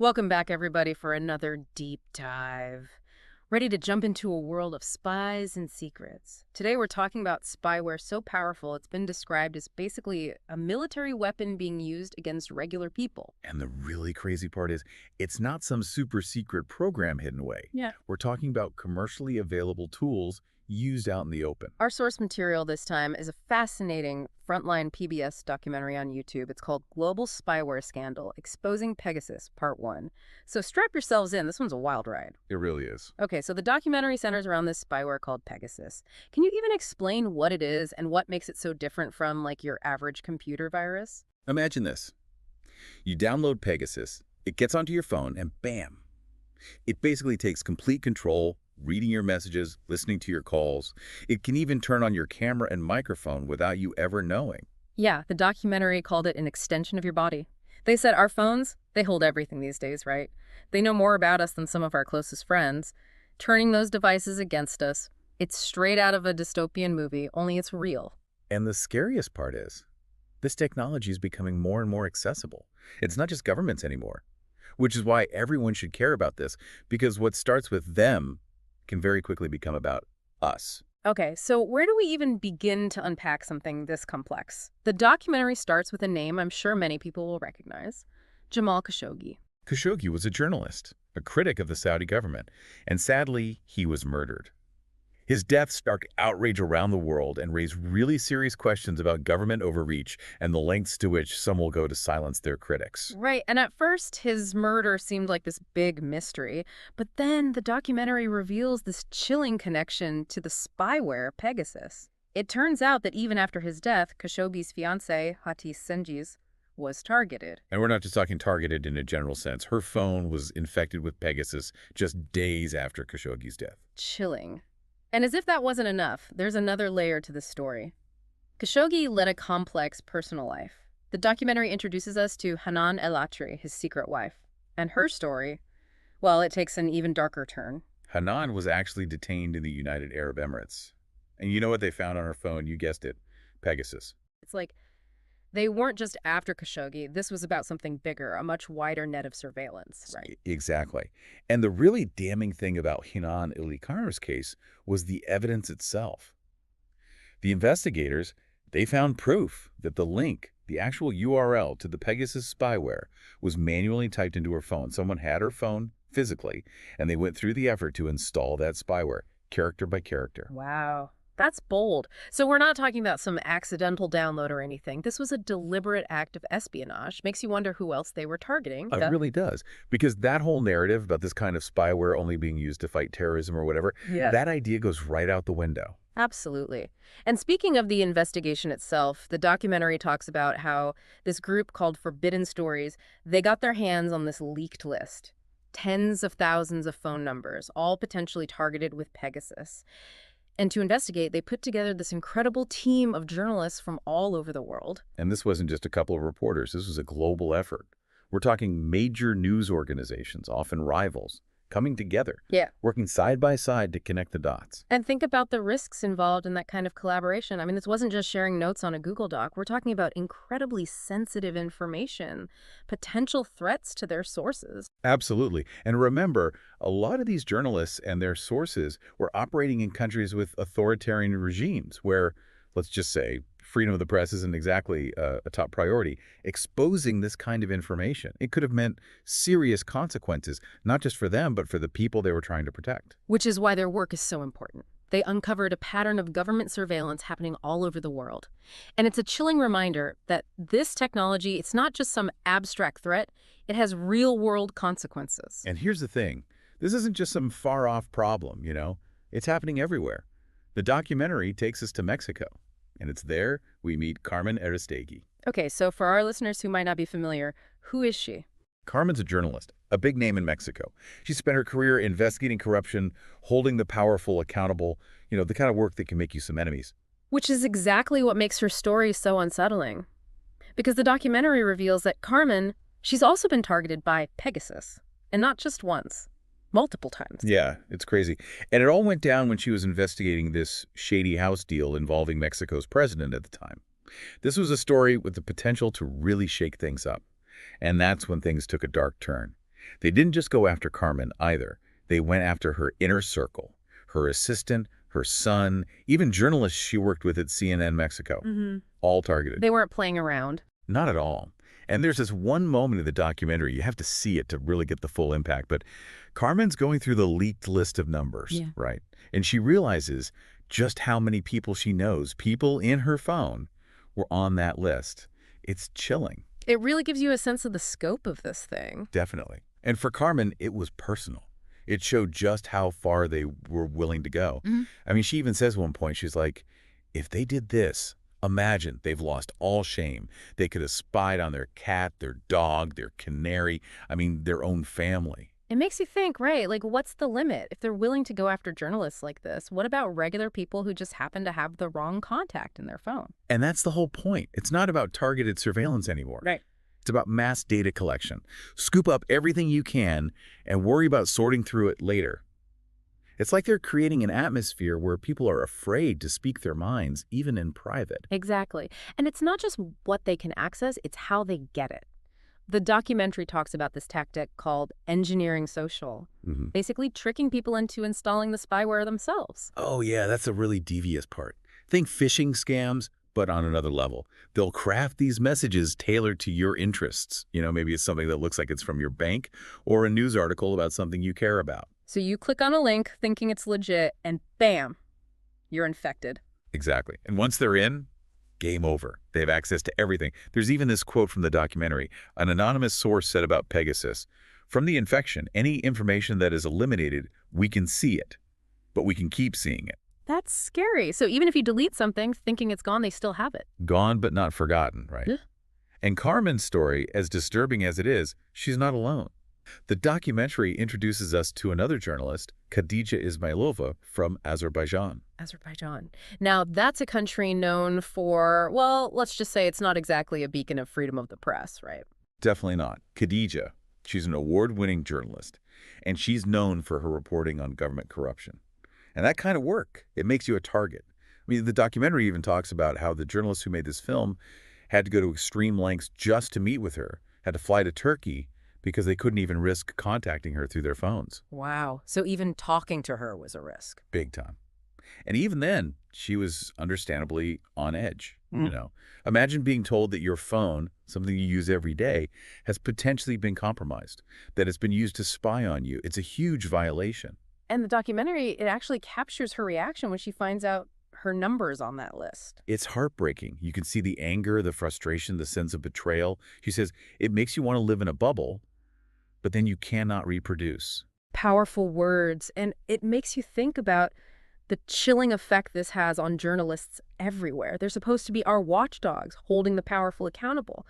Welcome back, everybody, for another deep dive. Ready to jump into a world of spies and secrets. Today we're talking about spyware so powerful it's been described as basically a military weapon being used against regular people. And the really crazy part is, it's not some super secret program hidden away. Yeah. We're talking about commercially available tools used out in the open. Our source material this time is a fascinating Frontline PBS documentary on YouTube. It's called Global Spyware Scandal, Exposing Pegasus, Part 1. So strap yourselves in. This one's a wild ride. It really is. Okay, so the documentary centers around this spyware called Pegasus. Can you even explain what it is and what makes it so different from, like, your average computer virus? Imagine this. You download Pegasus, it gets onto your phone, and bam! It basically takes complete control, reading your messages, listening to your calls. It can even turn on your camera and microphone without you ever knowing. Yeah, the documentary called it an extension of your body. They said our phones, they hold everything these days, right? They know more about us than some of our closest friends. Turning those devices against us, it's straight out of a dystopian movie, only it's real. And the scariest part is, this technology is becoming more and more accessible. It's not just governments anymore, which is why everyone should care about this, because what starts with them can very quickly become about us. Okay, so where do we even begin to unpack something this complex? The documentary starts with a name I'm sure many people will recognize: Jamal Khashoggi. Khashoggi was a journalist, a critic of the Saudi government, and sadly, he was murdered. His death sparked outrage around the world and raised really serious questions about government overreach and the lengths to which some will go to silence their critics. Right, and at first his murder seemed like this big mystery, but then the documentary reveals this chilling connection to the spyware Pegasus. It turns out that even after his death, Khashoggi's fiancée, Hatice Cengiz, was targeted. And we're not just talking targeted in a general sense. Her phone was infected with Pegasus just days after Khashoggi's death. Chilling. And as if that wasn't enough, there's another layer to the story. Khashoggi led a complex personal life. The documentary introduces us to Hanan El-Atri, his secret wife. And her story, well, it takes an even darker turn. Hanan was actually detained in the United Arab Emirates. And you know what they found on her phone? You guessed it, Pegasus. It's like they weren't just after Khashoggi. This was about something bigger, a much wider net of surveillance, right? Exactly. And the really damning thing about Hanan El-Atri's case was the evidence itself. The investigators, they found proof that the link, the actual URL to the Pegasus spyware, was manually typed into her phone. Someone had her phone physically, and they went through the effort to install that spyware, character by character. Wow. That's bold. So we're not talking about some accidental download or anything. This was a deliberate act of espionage. Makes you wonder who else they were targeting. It really does. Because that whole narrative about this kind of spyware only being used to fight terrorism or whatever, that idea goes right out the window. Absolutely. And speaking of the investigation itself, the documentary talks about how this group called Forbidden Stories, they got their hands on this leaked list. Tens of thousands of phone numbers, all potentially targeted with Pegasus. And to investigate, they put together this incredible team of journalists from all over the world. And this wasn't just a couple of reporters. This was a global effort. We're talking major news organizations, often rivals, coming together, working side by side to connect the dots. And think about the risks involved in that kind of collaboration. I mean, this wasn't just sharing notes on a Google Doc. We're talking about incredibly sensitive information, potential threats to their sources. Absolutely. And remember, a lot of these journalists and their sources were operating in countries with authoritarian regimes where, let's just say, freedom of the press isn't exactly a top priority. Exposing this kind of information, it could have meant serious consequences, not just for them, but for the people they were trying to protect. Which is why their work is so important. They uncovered a pattern of government surveillance happening all over the world. And it's a chilling reminder that this technology, it's not just some abstract threat, it has real-world consequences. And here's the thing. This isn't just some far-off problem, you know? It's happening everywhere. The documentary takes us to Mexico. And it's there we meet Carmen Aristegui. Okay, so for our listeners who might not be familiar, who is she? Carmen's a journalist, a big name in Mexico. She spent her career investigating corruption, holding the powerful accountable, the kind of work that can make you some enemies. Which is exactly what makes her story so unsettling. Because the documentary reveals that Carmen, she's also been targeted by Pegasus. And not just once. Multiple times. Yeah, it's crazy. And it all went down when she was investigating this shady house deal involving Mexico's president at the time. This was a story with the potential to really shake things up. And that's when things took a dark turn. They didn't just go after Carmen either. They went after her inner circle, her assistant, her son, even journalists she worked with at CNN Mexico, all targeted. They weren't playing around. Not at all. And there's this one moment in the documentary, you have to see it to really get the full impact, but Carmen's going through the leaked list of numbers, right? And she realizes just how many people she knows, people in her phone, were on that list. It's chilling. It really gives you a sense of the scope of this thing. Definitely. And for Carmen, it was personal. It showed just how far they were willing to go. I mean, she even says at one point, she's like, if they did this, imagine they've lost all shame. They could have spied on their cat, their dog, their canary, I mean, their own family. It makes you think, right, like what's the limit? If they're willing to go after journalists like this, what about regular people who just happen to have the wrong contact in their phone? And that's the whole point. It's not about targeted surveillance anymore. Right. It's about mass data collection. Scoop up everything you can and worry about sorting through it later. It's like they're creating an atmosphere where people are afraid to speak their minds, even in private. Exactly. And it's not just what they can access, it's how they get it. The documentary talks about this tactic called engineering social, basically tricking people into installing the spyware themselves. Oh, yeah, that's a really devious part. Think phishing scams, but on another level. They'll craft these messages tailored to your interests. You know, maybe it's something that looks like it's from your bank or a news article about something you care about. So you click on a link thinking it's legit, and bam, you're infected. Exactly. And once they're in, game over. They have access to everything. There's even this quote from the documentary. An anonymous source said about Pegasus, from the infection, any information that is eliminated, we can see it, but we can keep seeing it. That's scary. So even if you delete something thinking it's gone, they still have it. Gone but not forgotten, right? Yeah. And Carmen's story, as disturbing as it is, she's not alone. The documentary introduces us to another journalist, Khadija Ismayilova from Azerbaijan. Azerbaijan. Now, that's a country known for, well, let's just say it's not exactly a beacon of freedom of the press, right? Definitely not. Khadija, she's an award-winning journalist, and she's known for her reporting on government corruption. And that kind of work, it makes you a target. I mean, the documentary even talks about how the journalists who made this film had to go to extreme lengths just to meet with her, had to fly to Turkey because they couldn't even risk contacting her through their phones. Wow. So even talking to her was a risk. Big time. And even then, she was understandably on edge. You know, imagine being told that your phone, something you use every day, has potentially been compromised, that it's been used to spy on you. It's a huge violation. And the documentary, it actually captures her reaction when she finds out her number's on that list. It's heartbreaking. You can see the anger, the frustration, the sense of betrayal. She says, it makes you want to live in a bubble, but then you cannot reproduce. Powerful words. And it makes you think about the chilling effect this has on journalists everywhere. They're supposed to be our watchdogs, holding the powerful accountable.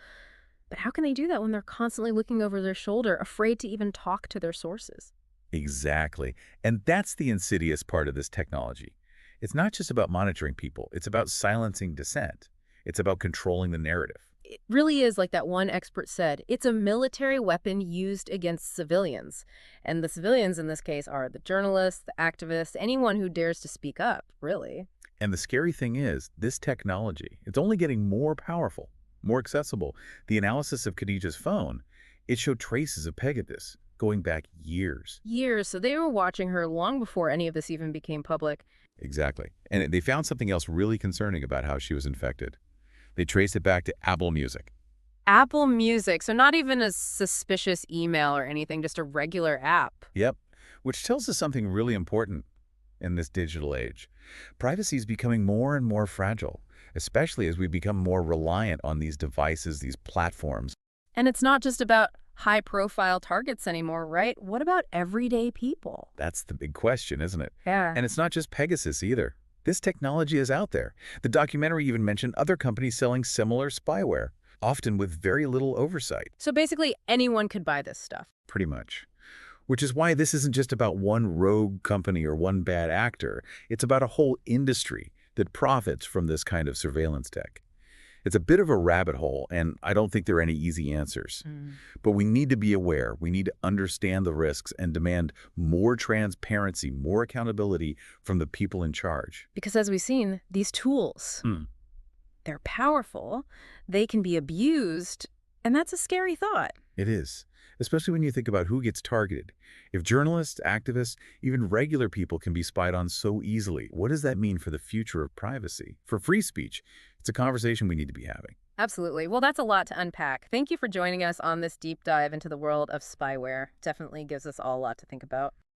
But how can they do that when they're constantly looking over their shoulder, afraid to even talk to their sources? Exactly. And that's the insidious part of this technology. It's not just about monitoring people. It's about silencing dissent. It's about controlling the narrative. It really is, like that one expert said, it's a military weapon used against civilians. And the civilians in this case are the journalists, the activists, anyone who dares to speak up, really. And the scary thing is, this technology, it's only getting more powerful, more accessible. The analysis of Khadija's phone, it showed traces of Pegasus going back years. Years. So they were watching her long before any of this even became public. Exactly. And they found something else really concerning about how she was infected. They traced it back to Apple Music. Apple Music. So not even a suspicious email or anything, just a regular app. Yep. Which tells us something really important in this digital age. Privacy is becoming more and more fragile, especially as we become more reliant on these devices, these platforms. And it's not just about high-profile targets anymore, right? What about everyday people? That's the big question, isn't it? Yeah. And it's not just Pegasus either. This technology is out there. The documentary even mentioned other companies selling similar spyware, often with very little oversight. So basically anyone could buy this stuff. Pretty much. Which is why this isn't just about one rogue company or one bad actor. It's about a whole industry that profits from this kind of surveillance tech. It's a bit of a rabbit hole, and I don't think there are any easy answers. But we need to be aware. We need to understand the risks and demand more transparency, more accountability from the people in charge. Because as we've seen, these tools, they're powerful, they can be abused, and that's a scary thought. It is, especially when you think about who gets targeted. If journalists, activists, even regular people can be spied on so easily, what does that mean for the future of privacy? For free speech? It's a conversation we need to be having. Absolutely. Well, that's a lot to unpack. Thank you for joining us on this deep dive into the world of spyware. Definitely gives us all a lot to think about.